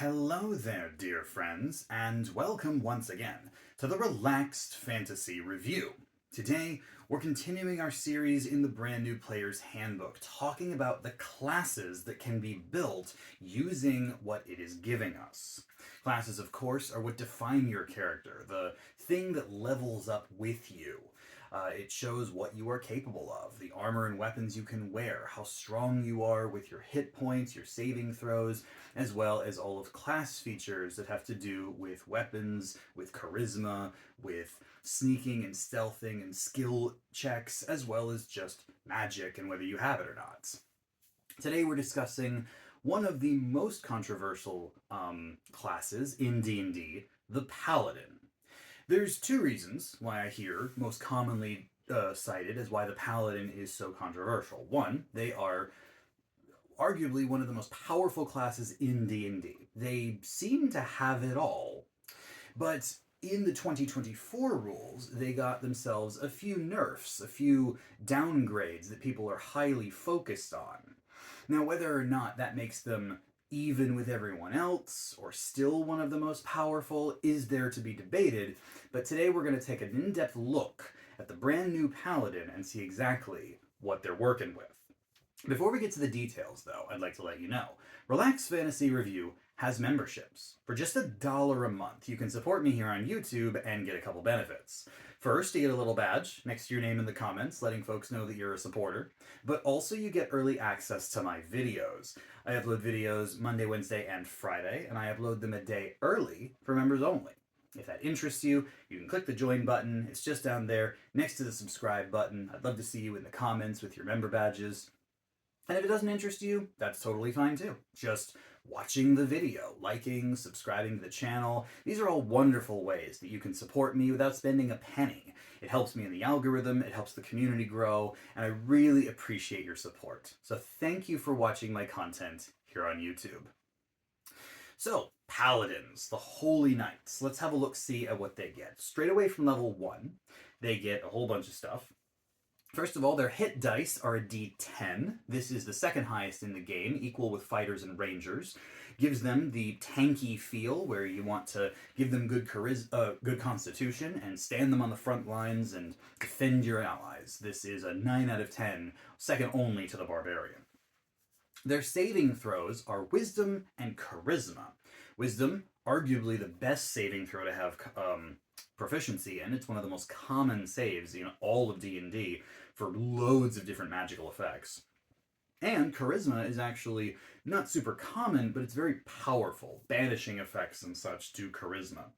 Hello there, dear friends, and welcome once again to the Relaxed Fantasy Review. Today, we're continuing our series in the Brand New Player's Handbook, talking about the classes that can be built using what it is giving us. Classes, of course, are what define your character, the thing that levels up with you. It shows what you are capable of, the armor and weapons you can wear, how strong you are with your hit points, your saving throws, as well as all of class features that have to do with weapons, with charisma, with sneaking and stealthing and skill checks, as well as just magic and whether you have it or not. Today we're discussing one of the most controversial classes in D&D, the Paladin. There's two reasons why I hear most commonly cited as why the Paladin is so controversial. One, they are arguably one of the most powerful classes in D&D. They seem to have it all, but in the 2024 rules, they got themselves a few nerfs, a few downgrades that people are highly focused on. Now, whether or not that makes them even with everyone else, or still one of the most powerful, is there to be debated, but today we're going to take an in-depth look at the brand new Paladin and see exactly what they're working with. Before we get to the details, though, I'd like to let you know, Relax Fantasy Review has memberships. For just $1 a month, you can support me here on YouTube and get a couple benefits. First, you get a little badge next to your name in the comments, letting folks know that you're a supporter, but also you get early access to my videos. I upload videos Monday, Wednesday, and Friday, and I upload them a day early for members only. If that interests you, you can click the join button. It's just down there next to the subscribe button. I'd love to see you in the comments with your member badges. And if it doesn't interest you, that's totally fine too. Just watching the video, liking, subscribing to the channel. These are all wonderful ways that you can support me without spending a penny. It helps me in the algorithm, it helps the community grow, and I really appreciate your support. So thank you for watching my content here on YouTube. So, Paladins, the Holy Knights. Let's have a look-see at what they get. Straight away from level 1, they get a whole bunch of stuff. First of all, their hit dice are a d10. This is the second highest in the game, equal with fighters and rangers. Gives them the tanky feel, where you want to give them good good constitution and stand them on the front lines and defend your allies. This is a 9 out of 10, second only to the barbarian. Their saving throws are wisdom and charisma. Wisdom, arguably the best saving throw to have proficiency in. It's one of the most common saves in all of D&D for loads of different magical effects. And charisma is actually not super common, but it's very powerful. Banishing effects and such do charisma.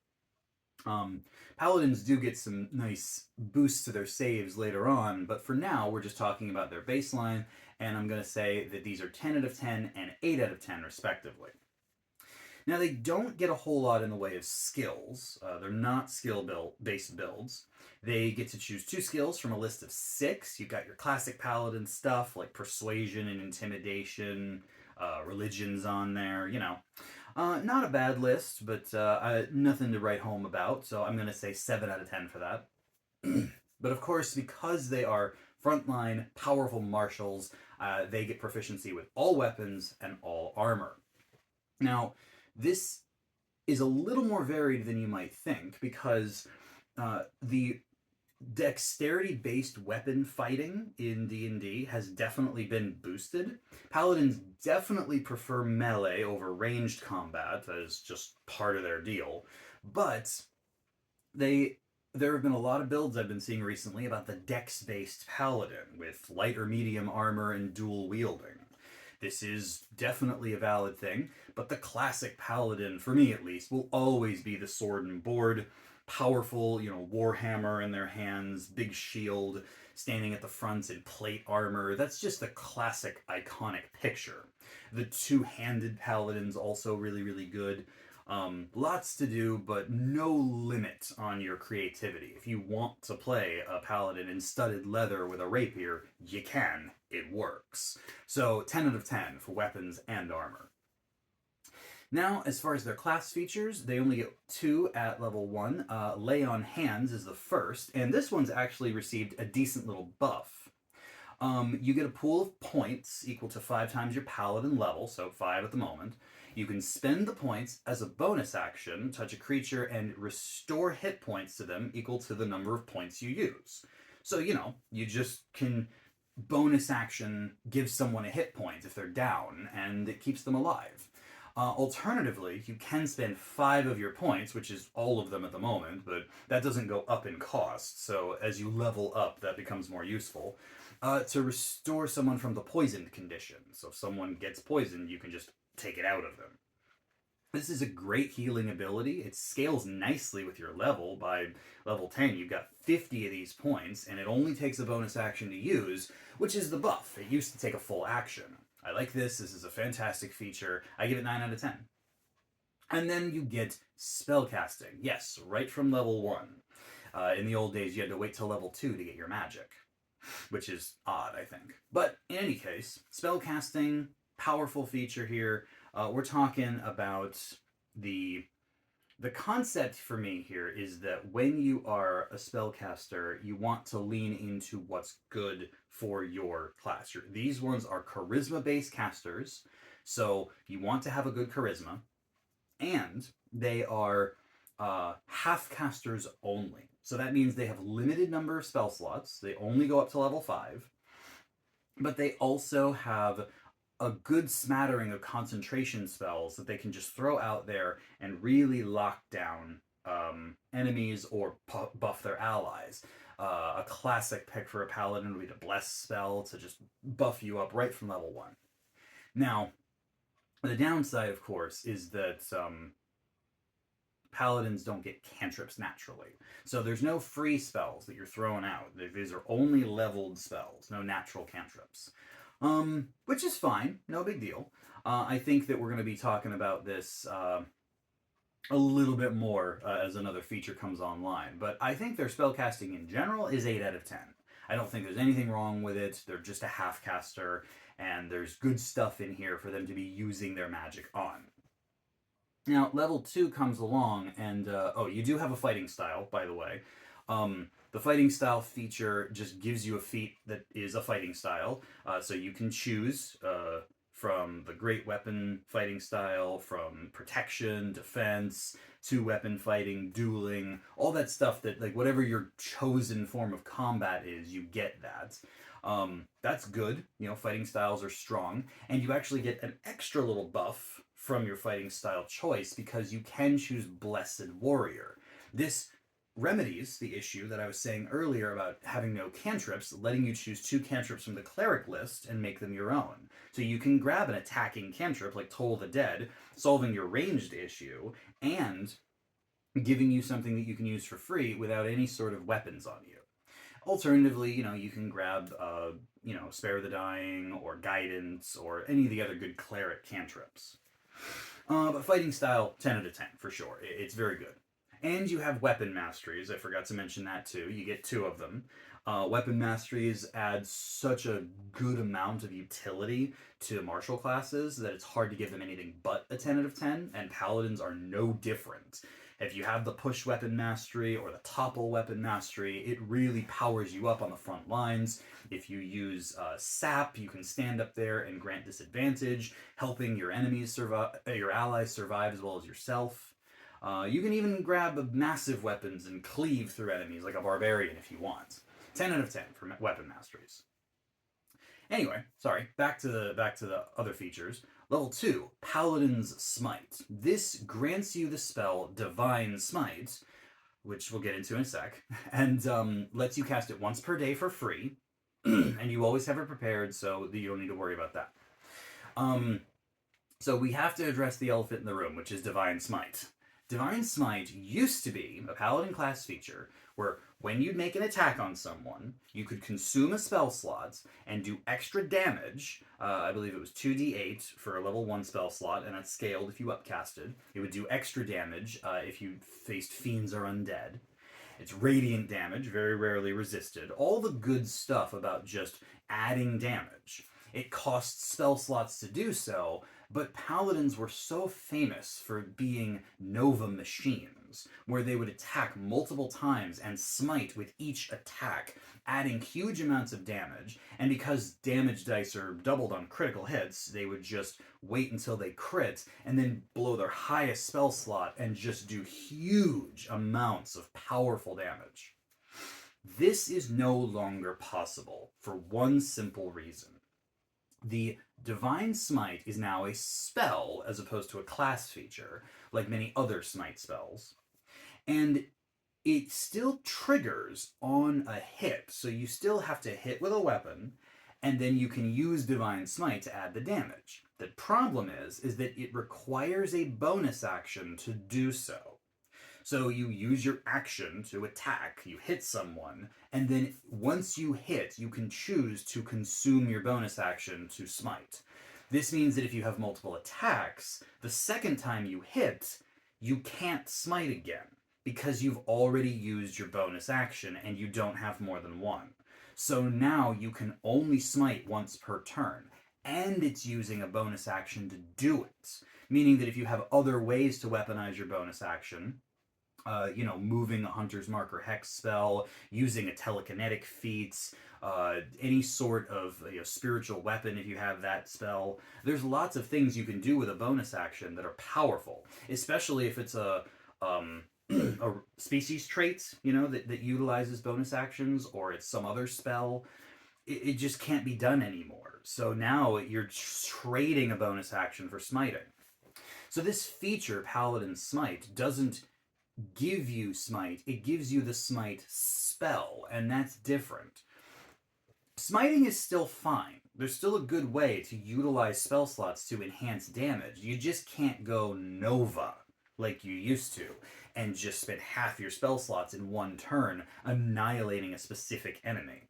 Paladins do get some nice boosts to their saves later on, but for now we're just talking about their baseline, and I'm going to say that these are 10 out of 10 and 8 out of 10 respectively. Now, they don't get a whole lot in the way of skills. They're not skill-based builds. They get to choose 2 skills from a list of 6. You've got your classic paladin stuff, like persuasion and intimidation, religion's on there, you know. Not a bad list, but nothing to write home about, so I'm going to say 7 out of 10 for that. But of course, because they are frontline, powerful marshals, they get proficiency with all weapons and all armor. Now, this is a little more varied than you might think, because the dexterity-based weapon fighting in D&D has definitely been boosted. Paladins definitely prefer melee over ranged combat. That is just part of their deal. But there have been a lot of builds I've been seeing recently about the dex-based paladin with light or medium armor and dual wielding. This is definitely a valid thing, but the classic paladin, for me at least, will always be the sword and board, powerful, warhammer in their hands, big shield, standing at the front in plate armor. That's just the classic iconic picture. The two-handed paladin's also really, really good. Lots to do, but no limit on your creativity. If you want to play a paladin in studded leather with a rapier, you can. It works. So 10 out of 10 for weapons and armor. Now, as far as their class features, they only get 2 at level 1. Lay on Hands is the first, and this one's actually received a decent little buff. You get a pool of points equal to 5 times your paladin level, so 5 at the moment. You can spend the points as a bonus action, touch a creature, and restore hit points to them equal to the number of points you use. So, you just can bonus action give someone a hit point if they're down, and it keeps them alive. Alternatively, you can spend 5 of your points, which is all of them at the moment, but that doesn't go up in cost, so as you level up, that becomes more useful, to restore someone from the poisoned condition. So if someone gets poisoned, you can just take it out of them. This is a great healing ability. It scales nicely with your level. By level 10, you've got 50 of these points, and it only takes a bonus action to use, which is the buff. It used to take a full action. I like this. This is a fantastic feature. I give it 9 out of 10. And then you get spellcasting. Yes, right from level 1. In the old days, you had to wait till level 2 to get your magic, which is odd, I think. But in any case, spellcasting, powerful feature here. We're talking about the concept for me here is that when you are a spellcaster, you want to lean into what's good for your class. These ones are charisma-based casters, so you want to have a good charisma, and they are half casters only. So that means they have limited number of spell slots. They only go up to level 5, but they also have a good smattering of concentration spells that they can just throw out there and really lock down enemies or buff their allies. A classic pick for a paladin would be the Bless spell to just buff you up right from level 1. Now, the downside, of course, is that paladins don't get cantrips naturally. So there's no free spells that you're throwing out. These are only leveled spells, no natural cantrips. Which is fine, no big deal. I think that we're going to be talking about this a little bit more as another feature comes online. But I think their spellcasting in general is 8 out of 10. I don't think there's anything wrong with it. They're just a half caster, and there's good stuff in here for them to be using their magic on. Now, level 2 comes along, and you do have a fighting style, by the way. The fighting style feature just gives you a feat that is a fighting style. So you can choose from the great weapon fighting style, from protection, defense, 2-weapon fighting, dueling, all that stuff that, like, whatever your chosen form of combat is, you get that. That's good. Fighting styles are strong. And you actually get an extra little buff from your fighting style choice because you can choose Blessed Warrior. This remedies the issue that I was saying earlier about having no cantrips, letting you choose 2 cantrips from the cleric list and make them your own. So you can grab an attacking cantrip like Toll the Dead, solving your ranged issue, and giving you something that you can use for free without any sort of weapons on you. Alternatively, you can grab, Spare the Dying, or Guidance, or any of the other good cleric cantrips. But fighting style, 10 out of 10, for sure. It's very good. And you have weapon masteries. I forgot to mention that too. You get 2 of them. Weapon masteries add such a good amount of utility to martial classes that it's hard to give them anything but a 10 out of 10, and paladins are no different. If you have the push weapon mastery or the topple weapon mastery, it really powers you up on the front lines. If you use sap, you can stand up there and grant disadvantage, helping your enemies survive, your allies survive as well as yourself. You can even grab massive weapons and cleave through enemies like a barbarian if you want. 10 out of 10 for weapon masteries. Anyway, sorry, back to the other features. Level 2, Paladin's Smite. This grants you the spell Divine Smite, which we'll get into in a sec, and lets you cast it once per day for free, and you always have it prepared, so you don't need to worry about that. So we have to address the elephant in the room, which is Divine Smite. Divine Smite used to be a Paladin class feature where when you'd make an attack on someone, you could consume a spell slot and do extra damage. I believe it was 2d8 for a level 1 spell slot, and that's scaled if you upcasted. It would do extra damage if you faced fiends or undead. It's radiant damage, very rarely resisted. All the good stuff about just adding damage. It costs spell slots to do so, But paladins were so famous for being Nova machines, where they would attack multiple times and smite with each attack, adding huge amounts of damage. And because damage dice are doubled on critical hits, they would just wait until they crit and then blow their highest spell slot and just do huge amounts of powerful damage. This is no longer possible for one simple reason. The Divine Smite is now a spell as opposed to a class feature, like many other Smite spells. And it still triggers on a hit, so you still have to hit with a weapon, and then you can use Divine Smite to add the damage. The problem is that it requires a bonus action to do so. So you use your action to attack, you hit someone, and then once you hit, you can choose to consume your bonus action to smite. This means that if you have multiple attacks, the second time you hit, you can't smite again because you've already used your bonus action and you don't have more than one. So now you can only smite once per turn, and it's using a bonus action to do it. Meaning that if you have other ways to weaponize your bonus action, moving a Hunter's Mark or Hex spell, using a telekinetic feat, any sort of spiritual weapon if you have that spell. There's lots of things you can do with a bonus action that are powerful, especially if it's a species trait, that utilizes bonus actions, or it's some other spell. It just can't be done anymore. So now you're trading a bonus action for smiting. So this feature, Paladin Smite, doesn't give you smite, it gives you the smite spell, and that's different. Smiting is still fine. There's still a good way to utilize spell slots to enhance damage. You just can't go Nova like you used to and just spend half your spell slots in one turn annihilating a specific enemy.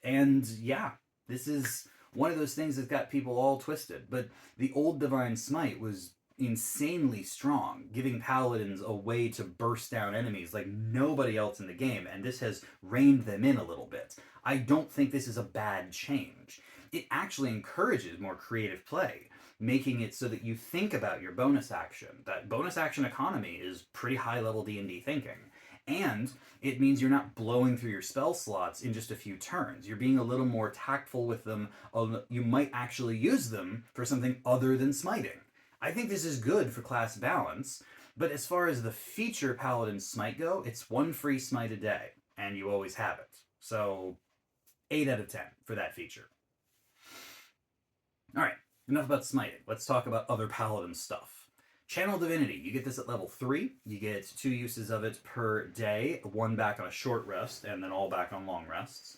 And yeah, this is one of those things that got people all twisted. But the old Divine Smite was insanely strong, giving paladins a way to burst down enemies like nobody else in the game, and this has reined them in a little bit. I don't think this is a bad change. It actually encourages more creative play, making it so that you think about your bonus action. That bonus action economy is pretty high level D&D thinking. And it means you're not blowing through your spell slots in just a few turns. You're being a little more tactful with them. You might actually use them for something other than smiting. I think this is good for class balance, but as far as the feature Paladin Smite go, it's one free smite a day, and you always have it. So, 8 out of 10 for that feature. Alright, enough about smiting. Let's talk about other Paladin stuff. Channel Divinity, you get this at level 3. You get 2 uses of it per day, 1 back on a short rest, and then all back on long rests.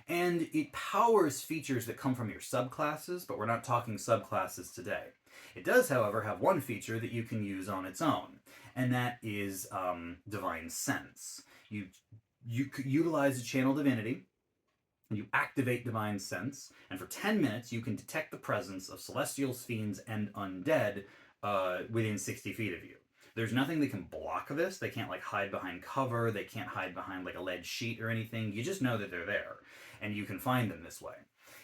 And it powers features that come from your subclasses, but we're not talking subclasses today. It does, however, have one feature that you can use on its own, and that is Divine Sense. You utilize a Channel Divinity, you activate Divine Sense, and for 10 minutes you can detect the presence of Celestials, Fiends, and Undead within 60 feet of you. There's nothing that can block this. They can't hide behind cover, they can't hide behind a lead sheet or anything. You just know that they're there, and you can find them this way.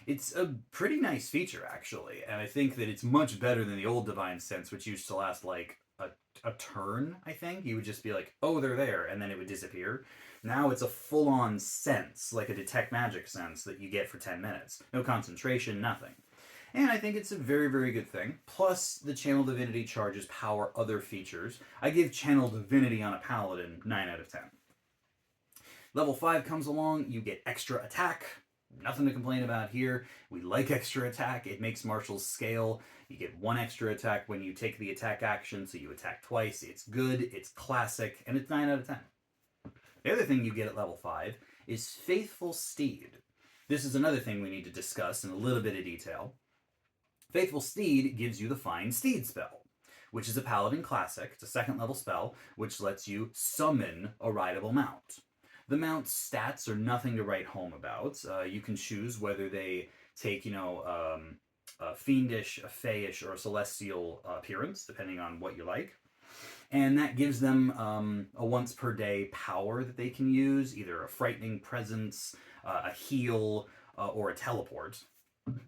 It's a pretty nice feature, actually, and I think that it's much better than the old Divine Sense, which used to last a turn, I think. You would just be like, oh, they're there, and then it would disappear. Now it's a full-on sense, like a Detect Magic sense that you get for 10 minutes. No concentration, nothing. And I think it's a very, very good thing. Plus, the Channel Divinity charges power other features. I give Channel Divinity on a Paladin 9 out of 10. Level 5 comes along, you get extra attack. Nothing to complain about here. We like extra attack. It makes martials scale. You get 1 extra attack when you take the attack action, so you attack twice. It's good, it's classic, and it's 9 out of 10. The other thing you get at level 5 is Faithful Steed. This is another thing we need to discuss in a little bit of detail. Faithful Steed gives you the Find Steed spell, which is a Paladin classic. It's a 2nd level spell, which lets you summon a rideable mount. The mount's stats are nothing to write home about. You can choose whether they take, a fiendish, a fayish, or a celestial appearance, depending on what you like. And that gives them a once per day power that they can use, either a frightening presence, a heal, or a teleport.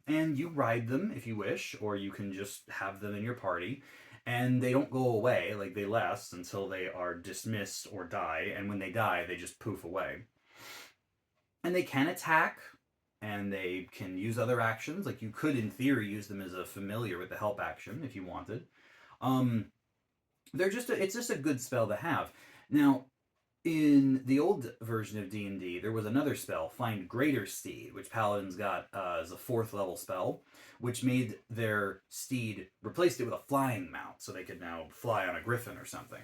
and you ride them if you wish, or you can just have them in your party. And they don't go away, like they last until they are dismissed or die, and when they die, they just poof away. And they can attack, and they can use other actions. Like you could, in theory, use them as a familiar with the help action if you wanted. Um, it's just a good spell to have. Now, in the old version of D&D, there was another spell, Find Greater Steed, which paladins got as a 4th level spell, which made their steed, replaced it with a flying mount, so they could now fly on a griffin or something.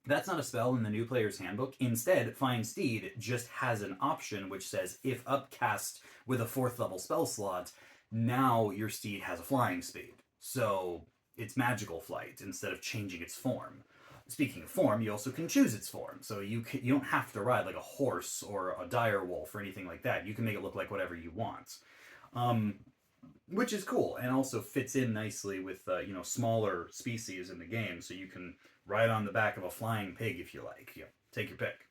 That's not a spell in the new player's handbook. Instead, Find Steed just has an option which says, if upcast with a 4th level spell slot, now your steed has a flying speed. So it's magical flight instead of changing its form. Speaking of form, you also can choose its form. So you don't have to ride like a horse or a dire wolf or anything like that. You can make it look like whatever you want. Which is cool and also fits in nicely with smaller species in the game, so you can ride on the back of a flying pig if you like. Take your pick.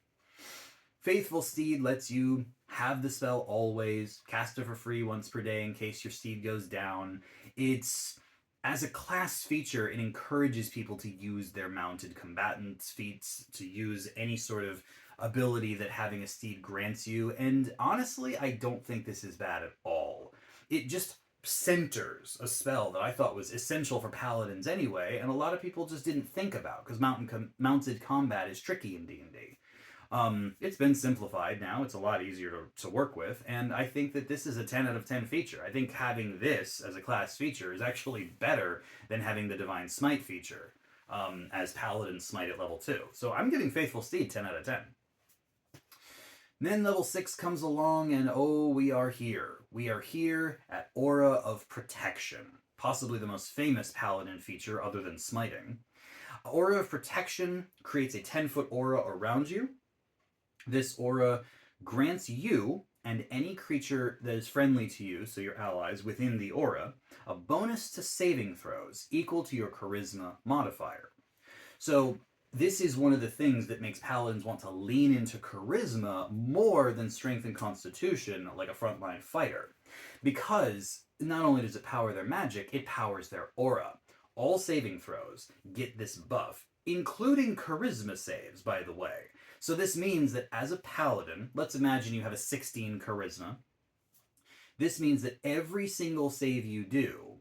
Faithful Steed lets you have the spell always, cast it for free once per day in case your steed goes down. It's, as a class feature, it encourages people to use their mounted combatant feats, to use any sort of ability that having a steed grants you, and honestly, I don't think this is bad at all. It just centers a spell that I thought was essential for paladins anyway, and a lot of people just didn't think about, because mounted combat is tricky in D&D. It's been simplified now. It's a lot easier to work with, and I think that this is a 10 out of 10 feature. I think having this as a class feature is actually better than having the Divine Smite feature, as Paladins smite at level 2. So I'm giving Faithful Steed 10 out of 10. Then level 6 comes along, and oh, we are here. We are here at Aura of Protection, possibly the most famous Paladin feature other than smiting. Aura of Protection creates a 10-foot aura around you. This aura grants you and any creature that is friendly to you, so your allies within the aura, a bonus to saving throws equal to your charisma modifier. So this is one of the things that makes paladins want to lean into charisma more than strength and constitution like a frontline fighter. Because not only does it power their magic, it powers their aura. All saving throws get this buff, including charisma saves, by the way. So this means that as a paladin, let's imagine you have a 16 charisma. This means that every single save you do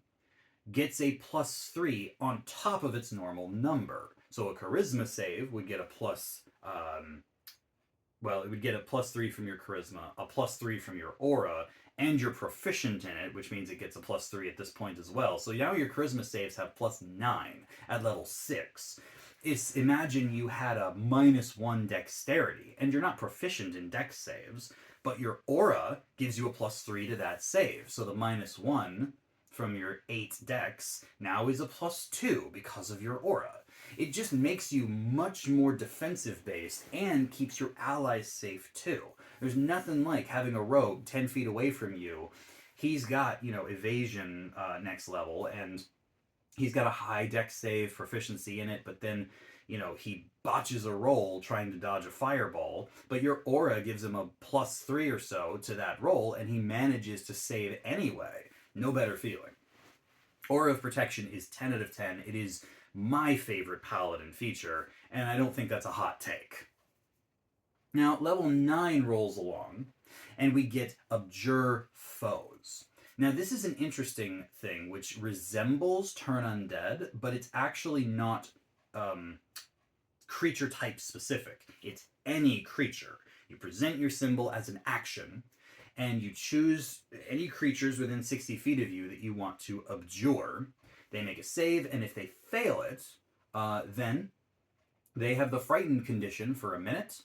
gets a +3 on top of its normal number. So a charisma save would get a it would get a +3 from your charisma, a +3 from your aura, and you're proficient in it, which means it gets a +3 at this point as well. So now your charisma saves have +9 at level 6. Imagine you had a -1 dexterity, and you're not proficient in dex saves, but your aura gives you a +3 to that save. So the -1 from your 8 dex now is a +2 because of your aura. It just makes you much more defensive based and keeps your allies safe too. There's nothing like having a rogue 10 feet away from you. He's got, evasion next level, and he's got a high dex save proficiency in it, but then, he botches a roll trying to dodge a fireball, but your aura gives him a +3 or so to that roll, and he manages to save anyway. No better feeling. Aura of Protection is 10 out of 10. It is my favorite paladin feature, and I don't think that's a hot take. Now, level 9 rolls along, and we get Abjure Foes. Now, this is an interesting thing, which resembles Turn Undead, but it's actually not creature type specific. It's any creature. You present your symbol as an action, and you choose any creatures within 60 feet of you that you want to abjure. They make a save, and if they fail it, then they have the frightened condition for a minute,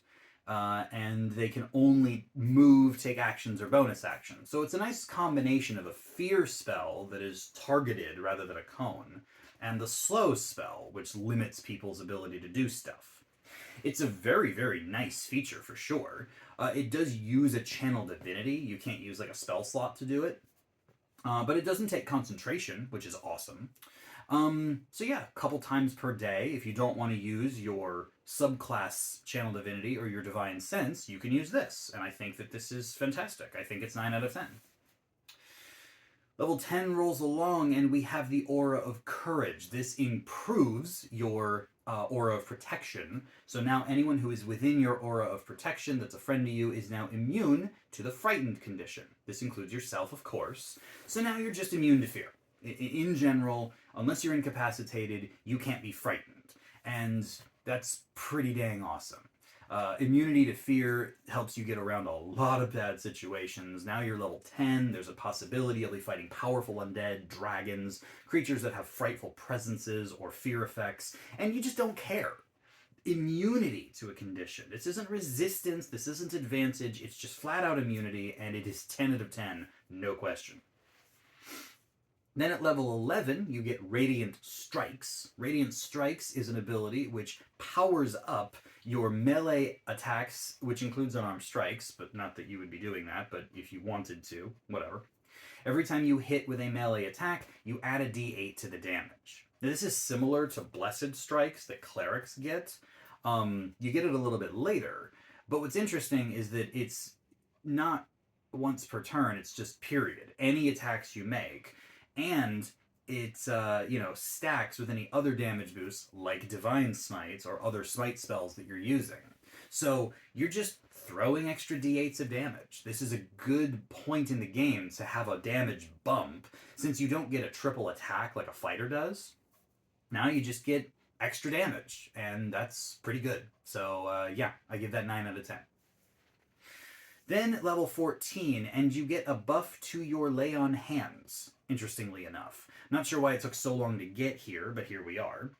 and they can only move, take actions, or bonus actions. So it's a nice combination of a fear spell that is targeted rather than a cone, and the slow spell, which limits people's ability to do stuff. It's a very, very nice feature for sure. It does use a channel divinity. You can't use like a spell slot to do it. But it doesn't take concentration, which is awesome. So yeah, a couple times per day, if you don't want to use your subclass Channel Divinity or your Divine Sense, you can use this. And I think that this is fantastic. I think it's 9 out of 10. Level 10 rolls along, and we have the Aura of Courage. This improves your Aura of Protection. So now anyone who is within your Aura of Protection that's a friend to you is now immune to the Frightened condition. This includes yourself, of course. So now you're just immune to fear. In general, unless you're incapacitated, you can't be frightened. And that's pretty dang awesome. Immunity to fear helps you get around a lot of bad situations. Now you're level 10. There's a possibility you'll be fighting powerful undead, dragons, creatures that have frightful presences or fear effects, and you just don't care. Immunity to a condition. This isn't resistance, this isn't advantage, it's just flat out immunity, and it is 10 out of 10, no question. Then at level 11, you get Radiant Strikes. Radiant Strikes is an ability which powers up your melee attacks, which includes unarmed strikes, but not that you would be doing that, but if you wanted to, whatever. Every time you hit with a melee attack, you add a d8 to the damage. Now, this is similar to Blessed Strikes that clerics get. You get it a little bit later, but what's interesting is that it's not once per turn, it's just period. Any attacks you make, and it stacks with any other damage boosts like Divine Smites or other smite spells that you're using. So you're just throwing extra d8s of damage. This is a good point in the game to have a damage bump, since you don't get a triple attack like a fighter does. Now you just get extra damage, and that's pretty good. So yeah, I give that 9 out of 10. Then level 14, and you get a buff to your Lay on Hands, interestingly enough. Not sure why it took so long to get here, but here we are.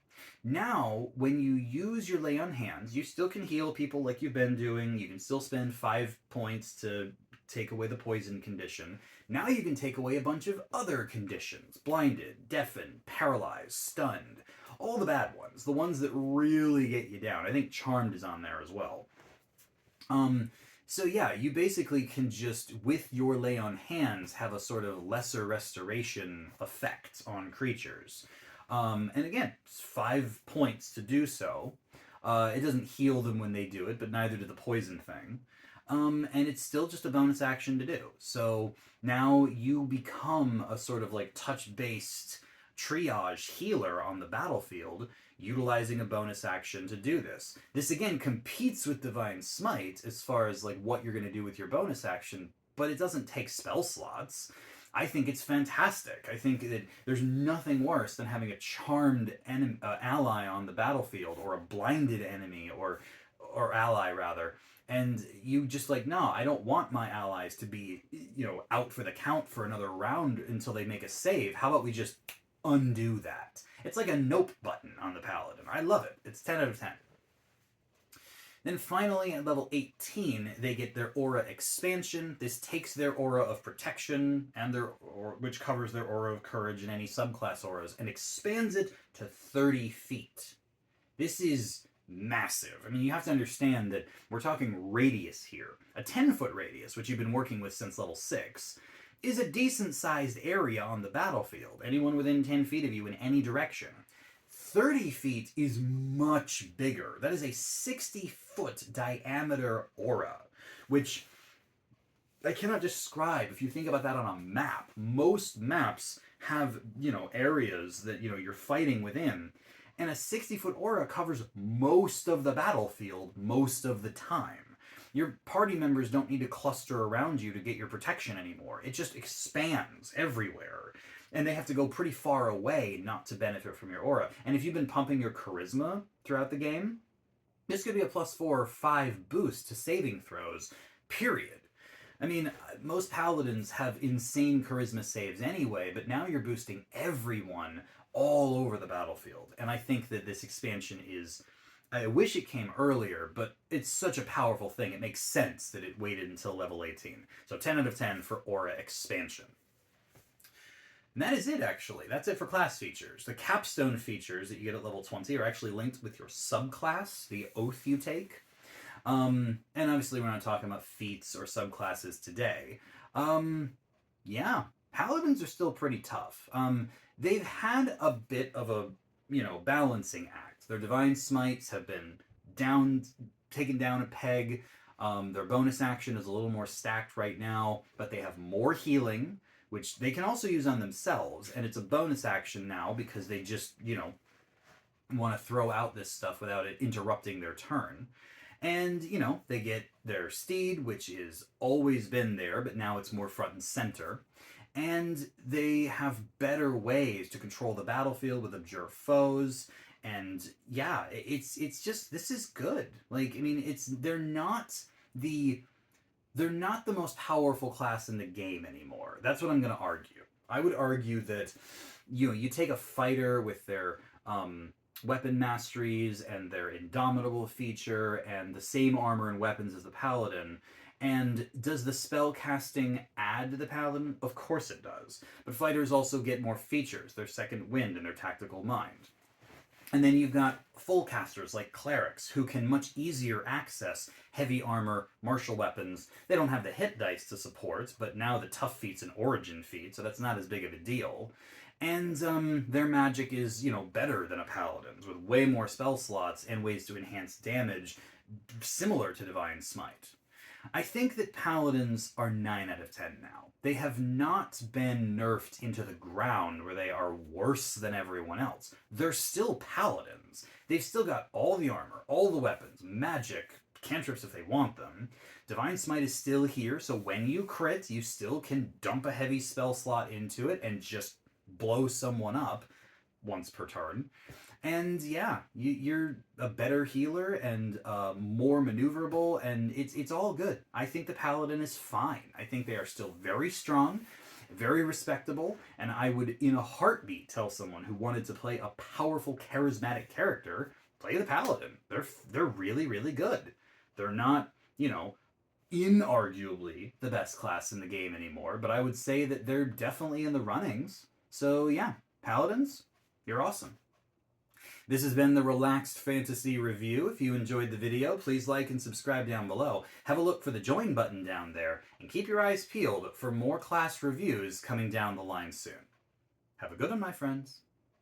Now, when you use your Lay on Hands, you still can heal people like you've been doing. You can still spend 5 points to take away the poison condition. Now you can take away a bunch of other conditions. Blinded, deafened, paralyzed, stunned. All the bad ones. The ones that really get you down. I think Charmed is on there as well. So yeah, you basically can just, with your Lay on Hands, have a sort of lesser restoration effect on creatures. And again, it's 5 points to do so. It doesn't heal them when they do it, but neither did the poison thing. And it's still just a bonus action to do. So now you become a sort of like touch-based triage healer on the battlefield, utilizing a bonus action to do this. This again competes with Divine Smite as far as like what you're going to do with your bonus action, but it doesn't take spell slots. I think it's fantastic. I think that there's nothing worse than having a charmed ally on the battlefield, or a blinded enemy, or ally rather, and you just like, no, I don't want my allies to be, out for the count for another round until they make a save. How about we just undo that? It's like a nope button on the Paladin. I love it. It's 10 out of 10. Then finally, at level 18, they get their Aura Expansion. This takes their Aura of Protection, and which covers their Aura of Courage and any subclass auras, and expands it to 30 feet. This is massive. I mean, you have to understand that we're talking radius here. A 10-foot radius, which you've been working with since level 6, is a decent-sized area on the battlefield. Anyone within 10 feet of you in any direction. 30 feet is much bigger. That is a 60-foot diameter aura, which I cannot describe. If you think about that on a map, most maps have, areas that, you're fighting within, and a 60-foot aura covers most of the battlefield most of the time. Your party members don't need to cluster around you to get your protection anymore. It just expands everywhere. And they have to go pretty far away not to benefit from your aura. And if you've been pumping your charisma throughout the game, this could be a +4 or 5 boost to saving throws, period. I mean, most paladins have insane charisma saves anyway, but now you're boosting everyone all over the battlefield. And I think that this expansion is... I wish it came earlier, but it's such a powerful thing. It makes sense that it waited until level 18. So 10 out of 10 for Aura Expansion. And that is it, actually. That's it for class features. The capstone features that you get at level 20 are actually linked with your subclass, the oath you take. And obviously we're not talking about feats or subclasses today. Yeah, paladins are still pretty tough. They've had a bit of a, balancing act. Their Divine Smites have been taken down a peg. Their bonus action is a little more stacked right now, but they have more healing. which they can also use on themselves, and it's a bonus action now because they just, want to throw out this stuff without it interrupting their turn. And, they get their steed, which has always been there, but now it's more front and center. And they have better ways to control the battlefield with observe foes. And yeah, it's just, this is good. Like, I mean, they're not the most powerful class in the game anymore. That's what I'm going to argue. I would argue that, you take a fighter with their weapon masteries and their indomitable feature and the same armor and weapons as the paladin, and does the spell casting add to the paladin? Of course it does. But fighters also get more features, their second wind and their tactical mind. And then you've got full casters like clerics who can much easier access heavy armor, martial weapons. They don't have the hit dice to support, but now the tough feat's an origin feat, so that's not as big of a deal. And their magic is, better than a paladin's, with way more spell slots and ways to enhance damage similar to Divine Smite. I think that paladins are 9 out of 10 now. They have not been nerfed into the ground where they are worse than everyone else. They're still paladins. They've still got all the armor, all the weapons, magic, cantrips if they want them. Divine Smite is still here, so when you crit, you still can dump a heavy spell slot into it and just blow someone up once per turn. And yeah, you're a better healer and more maneuverable, and it's all good. I think the Paladin is fine. I think they are still very strong, very respectable, and I would, in a heartbeat, tell someone who wanted to play a powerful, charismatic character, play the Paladin. They're really, really good. They're not, inarguably the best class in the game anymore, but I would say that they're definitely in the runnings. So yeah, Paladins, you're awesome. This has been the Relaxed Fantasy Review. If you enjoyed the video, please like and subscribe down below. Have a look for the join button down there, and keep your eyes peeled for more class reviews coming down the line soon. Have a good one, my friends.